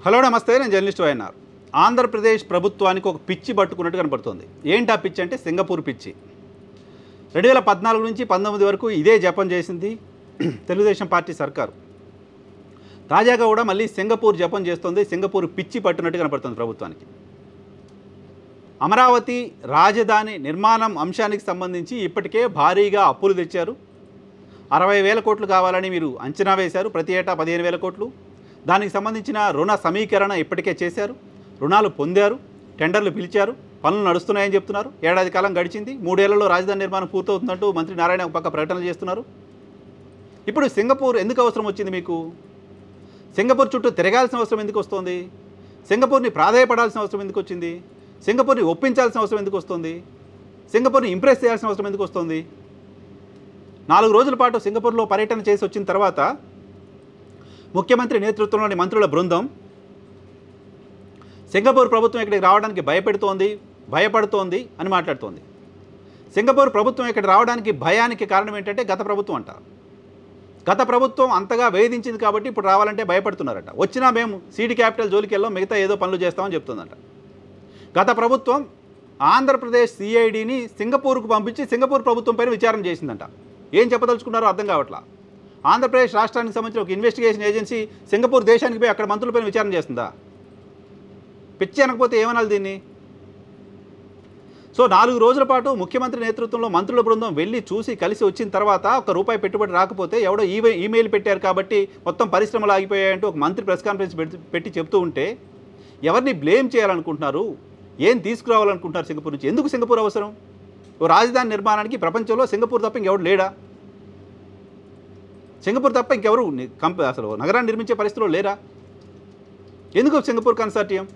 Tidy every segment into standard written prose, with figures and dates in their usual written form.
Hello నమస్తే, నేను journalist YNR. Andhra Pradesh ప్రభుత్వానికి ఒక పిచ్చి పట్టుకున్నట్టు కనపడుతుంది. ఏంటి ఆ పిచ్చి అంటే సింగపూర్ పిచ్చి. 2014 నుంచి 19 వరకు ఇదే జపం చేసింది తెలుగుదేశం పార్టీ సర్కారు. తాజాగా కూడా మళ్ళీ సింగపూర్ జపం చేస్తుంది. సింగపూర్ పిచ్చి పట్టునట్టు కనపడుతుంది ప్రభుత్వానికి. అమరావతి రాజధాని నిర్మాణం అంశానికి సంబంధించి ఇప్పటికే భారీగా అప్పులు తెచ్చారు. 60,000 కోట్లు కావాలని మీరు అంచనా వేశారు. ప్రతి ఏటా 15,000 కోట్లు. దానికి సంబంధించిన రుణ సమీకరణ ఇప్పటికే చేశారు. రుణాలు పొందారు, టెండర్లు పిలిచారు, పనులు నడుస్తున్నాయని చెప్తున్నారు. ఏడాది కాలం గడిచింది. 3 ఏళ్లలో రాజధాని నిర్మాణం పూర్తవుతుందంటూ మంత్రి నారాయణ ఒక పక్క ప్రకటనలు చేస్తున్నారు. ఇప్పుడు సింగపూర్ ఎందుకు అవసరం వచ్చింది మీకు? సింగపూర్ చుట్టూ తిరగాల్సిన అవసరం ఎందుకు వస్తుంది? సింగపూర్ని ప్రాధాయపడాల్సిన అవసరం ఎందుకు వచ్చింది? సింగపూర్ని ఒప్పించాల్సిన అవసరం ఎందుకు వస్తుంది? సింగపూర్ని ఇంప్రెస్ చేయాల్సిన అవసరం ఎందుకు వస్తుంది? 4 రోజుల పాటు సింగపూర్లో పర్యటన చేసి వచ్చిన తర్వాత ముఖ్యమంత్రి నేతృత్వంలోని మంత్రుల బృందం సింగపూర్ ప్రభుత్వం ఇక్కడికి రావడానికి భయపడుతోంది అని మాట్లాడుతోంది. సింగపూర్ ప్రభుత్వం ఇక్కడ రావడానికి భయానికి కారణం ఏంటంటే గత ప్రభుత్వం అంట. గత ప్రభుత్వం అంతగా వేధించింది కాబట్టి ఇప్పుడు రావాలంటే భయపడుతున్నారట. వచ్చినా మేము సిటీ క్యాపిటల్ జోలికి వెళ్ళాం, మిగతా ఏదో పనులు చేస్తామని చెప్తుందంట. గత ప్రభుత్వం ఆంధ్రప్రదేశ్ సిఐడిని సింగపూర్కు పంపించి సింగపూర్ ప్రభుత్వం పైన విచారణ చేసిందంట. ఏం చెప్పదలుచుకున్నారో అర్థం కావట్లా. ఆంధ్రప్రదేశ్ రాష్ట్రానికి సంబంధించిన ఒక ఇన్వెస్టిగేషన్ ఏజెన్సీ సింగపూర్ దేశానికి పోయి అక్కడ మంత్రులపైన విచారణ చేస్తుందా? పిచ్చి అనకపోతే ఏమనాలి దీన్ని? సో 4 రోజుల పాటు ముఖ్యమంత్రి నేతృత్వంలో మంత్రుల బృందం వెళ్ళి చూసి కలిసి వచ్చిన తర్వాత ఒక రూపాయి పెట్టుబడి రాకపోతే ఎవడో ఈమెయిల్ పెట్టారు కాబట్టి మొత్తం పరిశ్రమలు ఆగిపోయాయంటూ ఒక మంత్రి ప్రెస్ కాన్ఫరెన్స్ పెట్టి చెప్తూ ఉంటే ఎవరిని బ్లేమ్ చేయాలనుకుంటున్నారు? ఏం తీసుకురావాలనుకుంటున్నారు సింగపూర్ నుంచి? ఎందుకు సింగపూర్ అవసరం? ఓ రాజధాని నిర్మాణానికి ప్రపంచంలో సింగపూర్ తప్ప ఇంకెవరు లేడా? సింగపూర్ తప్ప ఇంకెవరు అసలు నగరాన్ని నిర్మించే పరిస్థితిలో లేరా? ఎందుకు సింగపూర్ కన్సార్టియం?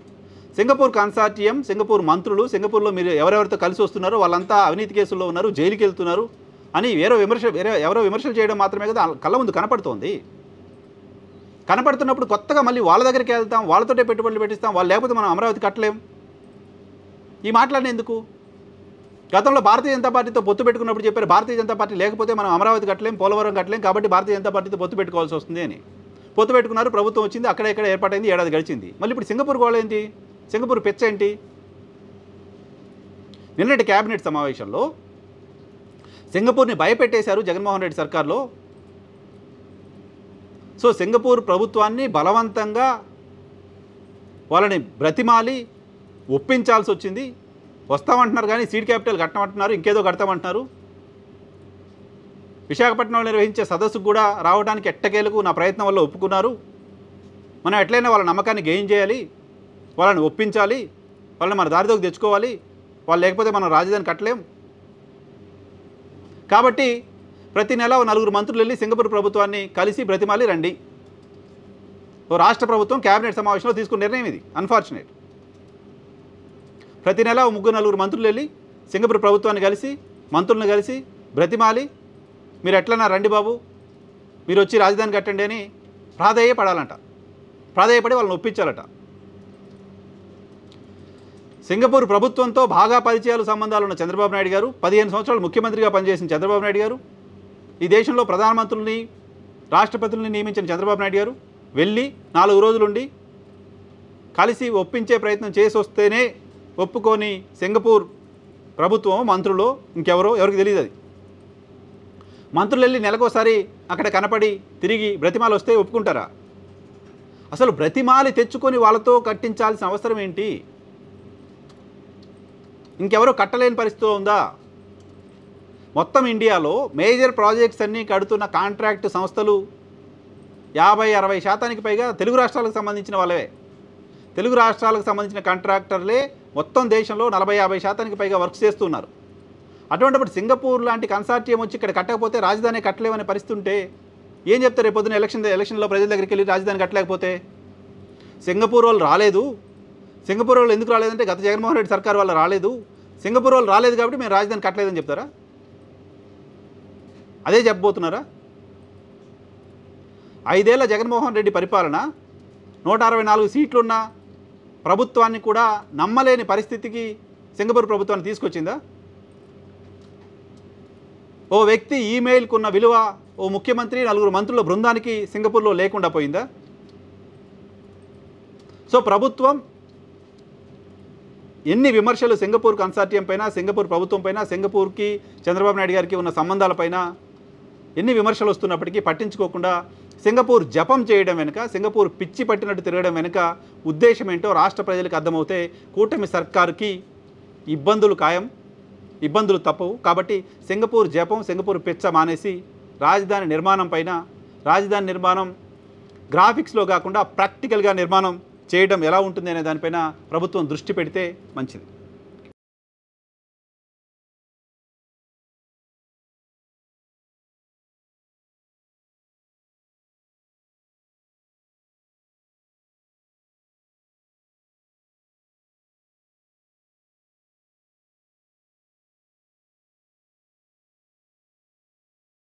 సింగపూర్ మంత్రులు, సింగపూర్లో మీరు ఎవరెవరితో కలిసి వస్తున్నారో వాళ్ళంతా అవినీతి కేసుల్లో ఉన్నారు, జైలుకి వెళ్తున్నారు అని ఎవరో విమర్శలు చేయడం మాత్రమే కదా కళ్ళ ముందు కనపడుతోంది. కనపడుతున్నప్పుడు కొత్తగా మళ్ళీ వాళ్ళ దగ్గరికి వెళ్తాం, వాళ్ళతోటే పెట్టుబడులు పెట్టిస్తాం, వాళ్ళు లేకపోతే మనం అమరావతి కట్టలేం. ఈ మాట్లాడిన ఎందుకు? గతంలో భారతీయ జనతా పార్టీతో పొత్తు పెట్టుకున్నప్పుడు చెప్పారు, భారతీయ జనతా పార్టీ లేకపోతే మనం అమరావతి కట్టలేం, పోలవరం కట్టలేం, కాబట్టి భారతీయ జనతా పార్టీతో పొత్తు పెట్టుకోవాల్సి వస్తుంది అని. పొత్తు పెట్టుకున్నారు, ప్రభుత్వం వచ్చింది, అక్కడ ఇక్కడ ఏర్పాటైంది, ఏడాది గడిచింది. మళ్ళీ ఇప్పుడు సింగపూర్ గోళ ఏంటి? సింగపూర్ పెచ్చ ఏంటి? నిన్నటి క్యాబినెట్ సమావేశంలో సింగపూర్ని భయపెట్టేశారు జగన్మోహన్ రెడ్డి సర్కార్లో. సో సింగపూర్ ప్రభుత్వాన్ని బలవంతంగా వాళ్ళని బ్రతిమాలి ఒప్పించాల్సి వచ్చింది. వస్తామంటున్నారు కానీ సీడ్ క్యాపిటల్ కట్టమంటున్నారు, ఇంకేదో కడతామంటున్నారు. విశాఖపట్నంలో నిర్వహించే సదస్సుకు కూడా రావడానికి ఎట్టకేలకు నా ప్రయత్నం వల్ల ఒప్పుకున్నారు. మనం ఎట్లయినా వాళ్ళ నమ్మకాన్ని గెయిన్ చేయాలి, వాళ్ళని ఒప్పించాలి, వాళ్ళని మన దారిలోకి తెచ్చుకోవాలి, వాళ్ళు లేకపోతే మనం రాజధాని కట్టలేం. కాబట్టి ప్రతి నెల 4 మంత్రులు వెళ్ళి సింగపూర్ ప్రభుత్వాన్ని కలిసి బ్రతిమాలి రండి. ఓ రాష్ట్ర ప్రభుత్వం క్యాబినెట్ సమావేశంలో తీసుకున్న నిర్ణయం ఇది. అన్ఫార్చునేట్. ప్రతి నెల 3-4 మంత్రులు వెళ్ళి సింగపూర్ ప్రభుత్వాన్ని కలిసి, మంత్రులను కలిసి బ్రతిమాలి, మీరు ఎట్లన్నా రండి బాబు, మీరు వచ్చి రాజధాని కట్టండి అని ప్రాధేయపడాలంట. ప్రాధేయపడి వాళ్ళని ఒప్పించాలట. సింగపూర్ ప్రభుత్వంతో బాగా పరిచయాలు, సంబంధాలు ఉన్న చంద్రబాబు నాయుడు గారు, 15 సంవత్సరాలు ముఖ్యమంత్రిగా పనిచేసిన చంద్రబాబు నాయుడు గారు, ఈ దేశంలో ప్రధానమంత్రుల్ని, రాష్ట్రపతుల్ని నియమించిన చంద్రబాబు నాయుడు గారు వెళ్ళి 4 రోజులుండి కలిసి ఒప్పించే ప్రయత్నం చేసి వస్తేనే ఒప్పుకొని సింగపూర్ ప్రభుత్వం, మంత్రులు, ఇంకెవరో ఎవరికి తెలియదు. అది మంత్రులు వెళ్ళి నెలకోసారి అక్కడ కనపడి తిరిగి బ్రతిమాలు వస్తే ఒప్పుకుంటారా? అసలు బ్రతిమాలి తెచ్చుకొని వాళ్ళతో కట్టించాల్సిన అవసరం ఏంటి? ఇంకెవరో కట్టలేని పరిస్థితిలో ఉందా? మొత్తం ఇండియాలో మేజర్ ప్రాజెక్ట్స్ అన్నీ కడుతున్న కాంట్రాక్ట్ సంస్థలు 50-60% పైగా తెలుగు రాష్ట్రాలకు సంబంధించిన వాళ్ళవే. తెలుగు రాష్ట్రాలకు సంబంధించిన కాంట్రాక్టర్లే మొత్తం దేశంలో 40-50% పైగా వర్క్ చేస్తున్నారు. అటువంటిప్పుడు సింగపూర్ లాంటి కన్సార్టియం వచ్చి ఇక్కడ కట్టకపోతే రాజధాని కట్టలేమనే పరిస్థితి ఉంటే ఏం చెప్తారు? రేపు పొద్దున ఎలక్షన్లో ప్రజల దగ్గరికి వెళ్ళి రాజధాని కట్టలేకపోతే? సింగపూర్ వాళ్ళు రాలేదు. సింగపూర్ వాళ్ళు ఎందుకు రాలేదంటే గత జగన్మోహన్ రెడ్డి సర్కార్ వాళ్ళు రాలేదు. సింగపూర్ వాళ్ళు రాలేదు కాబట్టి మేము రాజధాని కట్టలేదని చెప్తారా? అదే చెప్పబోతున్నారా? 5 ఏళ్ల జగన్మోహన్ రెడ్డి పరిపాలన 164 సీట్లున్న ప్రభుత్వాన్ని కూడా నమ్మలేని పరిస్థితికి సింగపూర్ ప్రభుత్వాన్ని తీసుకొచ్చిందా? ఓ వ్యక్తి ఈమెయిల్కున్న విలువ ఓ ముఖ్యమంత్రి 4 మంత్రుల బృందానికి సింగపూర్లో లేకుండా పోయిందా? సో ప్రభుత్వం ఎన్ని విమర్శలు సింగపూర్ కన్సార్టియం పైన, సింగపూర్ ప్రభుత్వం పైన, సింగపూర్కి చంద్రబాబు నాయుడు గారికి ఉన్న సంబంధాలపైన ఎన్ని విమర్శలు వస్తున్నప్పటికీ పట్టించుకోకుండా సింగపూర్ జపం చేయడం వెనుక, సింగపూర్ పిచ్చి పట్టినట్టు తిరగడం వెనుక ఉద్దేశం ఏంటో రాష్ట్ర ప్రజలకు అర్థమవుతే కూటమి సర్కారుకి ఇబ్బందులు ఖాయం, ఇబ్బందులు తప్పవు. కాబట్టి సింగపూర్ జపం, సింగపూర్ పిచ్చ మానేసి రాజధాని నిర్మాణం పైన, రాజధాని నిర్మాణం గ్రాఫిక్స్లో కాకుండా ప్రాక్టికల్గా నిర్మాణం చేయడం ఎలా ఉంటుంది అనే దానిపైన ప్రభుత్వం దృష్టి పెడితే మంచిది.